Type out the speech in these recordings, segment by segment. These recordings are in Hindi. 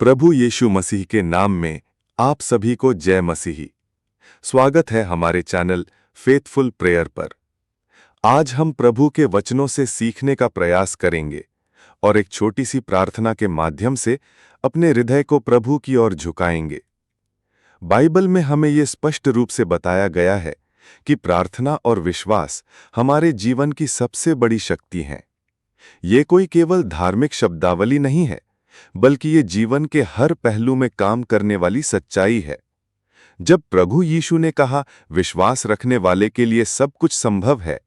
प्रभु यीशु मसीह के नाम में आप सभी को जय मसीही। स्वागत है हमारे चैनल फेथफुल प्रेयर पर। आज हम प्रभु के वचनों से सीखने का प्रयास करेंगे और एक छोटी सी प्रार्थना के माध्यम से अपने हृदय को प्रभु की ओर झुकाएंगे। बाइबल में हमें यह स्पष्ट रूप से बताया गया है कि प्रार्थना और विश्वास हमारे जीवन की सबसे बड़ी शक्ति हैं। ये कोई केवल धार्मिक शब्दावली नहीं है, बल्कि ये जीवन के हर पहलू में काम करने वाली सच्चाई है। जब प्रभु यीशु ने कहा विश्वास रखने वाले के लिए सब कुछ संभव है,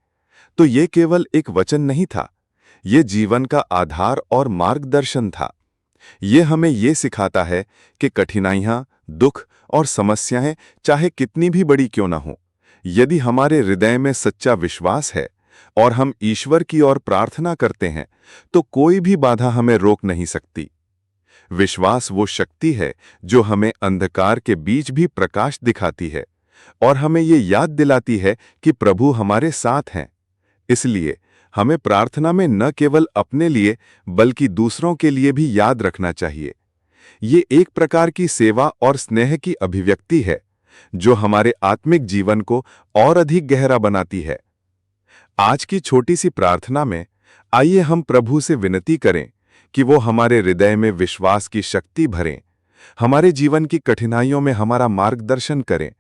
तो ये केवल एक वचन नहीं था, ये जीवन का आधार और मार्गदर्शन था। ये हमें ये सिखाता है कि कठिनाइयां, दुख और समस्याएं चाहे कितनी भी बड़ी क्यों ना हो, यदि हमारे हृदय में सच्चा विश्वास है और हम ईश्वर की ओर प्रार्थना करते हैं, तो कोई भी बाधा हमें रोक नहीं सकती। विश्वास वो शक्ति है जो हमें अंधकार के बीच भी प्रकाश दिखाती है और हमें ये याद दिलाती है कि प्रभु हमारे साथ हैं। इसलिए हमें प्रार्थना में न केवल अपने लिए बल्कि दूसरों के लिए भी याद रखना चाहिए। ये एक प्रकार की सेवा और स्नेह की अभिव्यक्ति है जो हमारे आत्मिक जीवन को और अधिक गहरा बनाती है। आज की छोटी सी प्रार्थना में आइए हम प्रभु से विनती करें कि वो हमारे हृदय में विश्वास की शक्ति भरें, हमारे जीवन की कठिनाइयों में हमारा मार्गदर्शन करें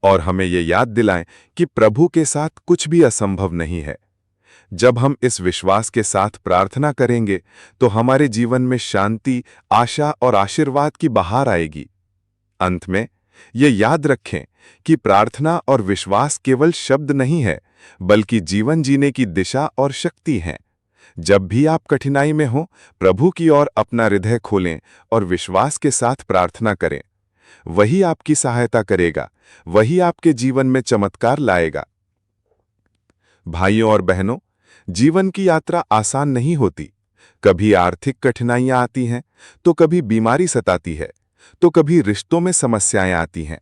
और हमें ये याद दिलाएं कि प्रभु के साथ कुछ भी असंभव नहीं है। जब हम इस विश्वास के साथ प्रार्थना करेंगे तो हमारे जीवन में शांति, आशा और आशीर्वाद की बहार आएगी। अंत में ये याद रखें कि प्रार्थना और विश्वास केवल शब्द नहीं है, बल्कि जीवन जीने की दिशा और शक्ति हैं। जब भी आप कठिनाई में हो, प्रभु की ओर अपना हृदय खोलें और विश्वास के साथ प्रार्थना करें। वही आपकी सहायता करेगा, वही आपके जीवन में चमत्कार लाएगा। भाइयों और बहनों, जीवन की यात्रा आसान नहीं होती। कभी आर्थिक कठिनाइयां आती हैं, तो कभी बीमारी सताती है, तो कभी रिश्तों में समस्याएं आती हैं।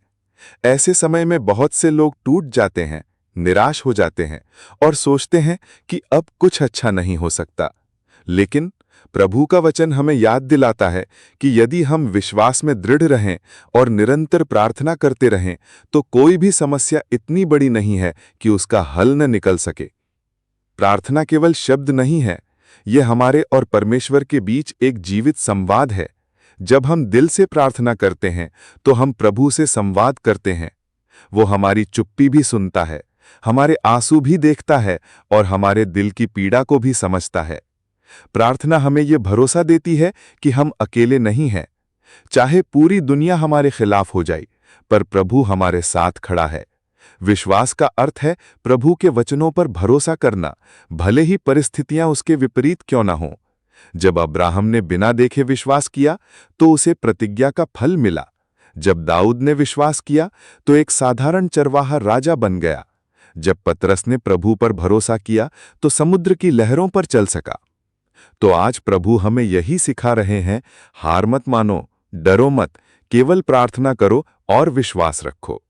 ऐसे समय में बहुत से लोग टूट जाते हैं, निराश हो जाते हैं और सोचते हैं कि अब कुछ अच्छा नहीं हो सकता। लेकिन प्रभु का वचन हमें याद दिलाता है कि यदि हम विश्वास में दृढ़ रहें और निरंतर प्रार्थना करते रहें, तो कोई भी समस्या इतनी बड़ी नहीं है कि उसका हल न निकल सके। प्रार्थना केवल शब्द नहीं है, यह हमारे और परमेश्वर के बीच एक जीवित संवाद है। जब हम दिल से प्रार्थना करते हैं, तो हम प्रभु से संवाद करते हैं। वो हमारी चुप्पी भी सुनता है, हमारे आंसू भी देखता है और हमारे दिल की पीड़ा को भी समझता है। प्रार्थना हमें यह भरोसा देती है कि हम अकेले नहीं हैं। चाहे पूरी दुनिया हमारे खिलाफ हो जाए, पर प्रभु हमारे साथ खड़ा है। विश्वास का अर्थ है प्रभु के वचनों पर भरोसा करना, भले ही परिस्थितियां उसके विपरीत क्यों ना हो। जब अब्राहम ने बिना देखे विश्वास किया, तो उसे प्रतिज्ञा का फल मिला। जब दाऊद ने विश्वास किया, तो एक साधारण चरवाहा राजा बन गया। जब पतरस ने प्रभु पर भरोसा किया, तो समुद्र की लहरों पर चल सका। तो आज प्रभु हमें यही सिखा रहे हैं, हार मत मानो, डरो मत, केवल प्रार्थना करो और विश्वास रखो।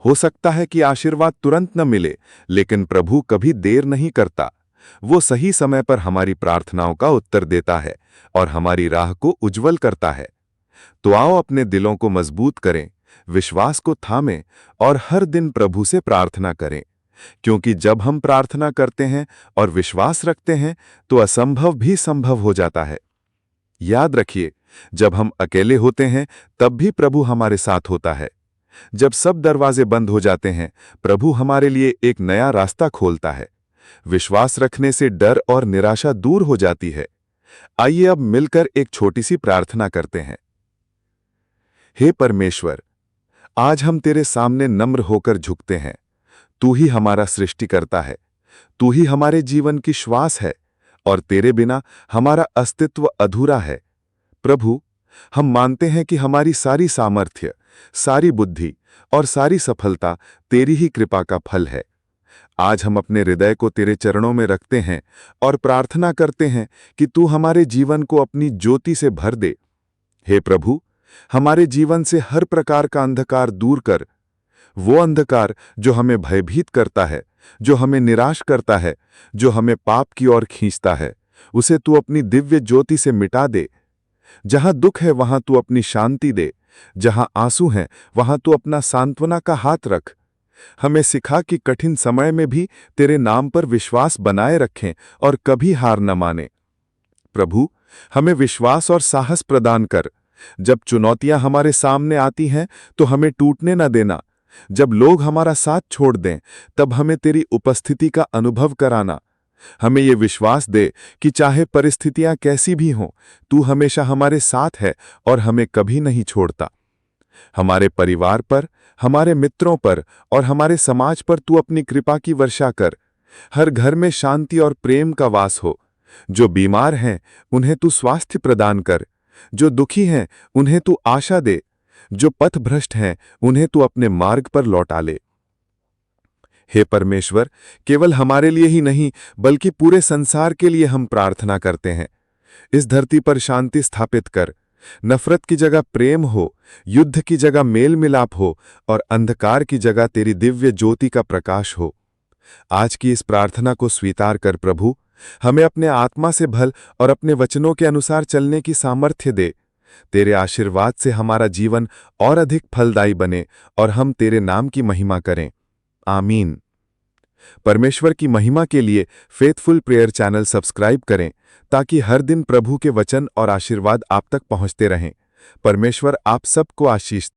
हो सकता है कि आशीर्वाद तुरंत न मिले, लेकिन प्रभु कभी देर नहीं करता। वो सही समय पर हमारी प्रार्थनाओं का उत्तर देता है और हमारी राह को उज्जवल करता है। तो आओ अपने दिलों को मजबूत करें, विश्वास को थामें और हर दिन प्रभु से प्रार्थना करें, क्योंकि जब हम प्रार्थना करते हैं और विश्वास रखते हैं, तो असंभव भी संभव हो जाता है। याद रखिए, जब हम अकेले होते हैं, तब भी प्रभु हमारे साथ होता है। जब सब दरवाजे बंद हो जाते हैं, प्रभु हमारे लिए एक नया रास्ता खोलता है। विश्वास रखने से डर और निराशा दूर हो जाती है। आइए अब मिलकर एक छोटी सी प्रार्थना करते हैं। हे परमेश्वर, आज हम तेरे सामने नम्र होकर झुकते हैं। तू ही हमारा सृष्टिकर्ता है, तू ही हमारे जीवन की श्वास है और तेरे बिना हमारा अस्तित्व अधूरा है। प्रभु, हम मानते हैं कि हमारी सारी सामर्थ्य, सारी बुद्धि और सारी सफलता तेरी ही कृपा का फल है। आज हम अपने हृदय को तेरे चरणों में रखते हैं और प्रार्थना करते हैं कि तू हमारे जीवन को अपनी ज्योति से भर दे। हे प्रभु, हमारे जीवन से हर प्रकार का अंधकार दूर कर। वो अंधकार जो हमें भयभीत करता है, जो हमें निराश करता है, जो हमें पाप की ओर खींचता है, उसे तू अपनी दिव्य ज्योति से मिटा दे। जहां दुख है वहां तू अपनी शांति दे, जहां आंसू हैं वहां तू अपना सांत्वना का हाथ रख। हमें सिखा कि कठिन समय में भी तेरे नाम पर विश्वास बनाए रखें और कभी हार न माने। प्रभु, हमें विश्वास और साहस प्रदान कर। जब चुनौतियां हमारे सामने आती हैं तो हमें टूटने न देना। जब लोग हमारा साथ छोड़ दें तब हमें तेरी उपस्थिति का अनुभव कराना। हमें ये विश्वास दे कि चाहे परिस्थितियां कैसी भी हों, तू हमेशा हमारे साथ है और हमें कभी नहीं छोड़ता। हमारे परिवार पर, हमारे मित्रों पर और हमारे समाज पर तू अपनी कृपा की वर्षा कर। हर घर में शांति और प्रेम का वास हो। जो बीमार हैं उन्हें तू स्वास्थ्य प्रदान कर। जो दुखी हैं उन्हें तू आशा दे। जो पथभ्रष्ट हैं उन्हें तू अपने मार्ग पर लौटा ले। हे परमेश्वर, केवल हमारे लिए ही नहीं बल्कि पूरे संसार के लिए हम प्रार्थना करते हैं। इस धरती पर शांति स्थापित कर। नफरत की जगह प्रेम हो, युद्ध की जगह मेल मिलाप हो और अंधकार की जगह तेरी दिव्य ज्योति का प्रकाश हो। आज की इस प्रार्थना को स्वीकार कर प्रभु। हमें अपने आत्मा से भल और अपने वचनों के अनुसार चलने की सामर्थ्य दे। तेरे आशीर्वाद से हमारा जीवन और अधिक फलदायी बने और हम तेरे नाम की महिमा करें। आमीन। परमेश्वर की महिमा के लिए फेथफुल प्रेयर चैनल सब्सक्राइब करें ताकि हर दिन प्रभु के वचन और आशीर्वाद आप तक पहुंचते रहें। परमेश्वर आप सबको आशीष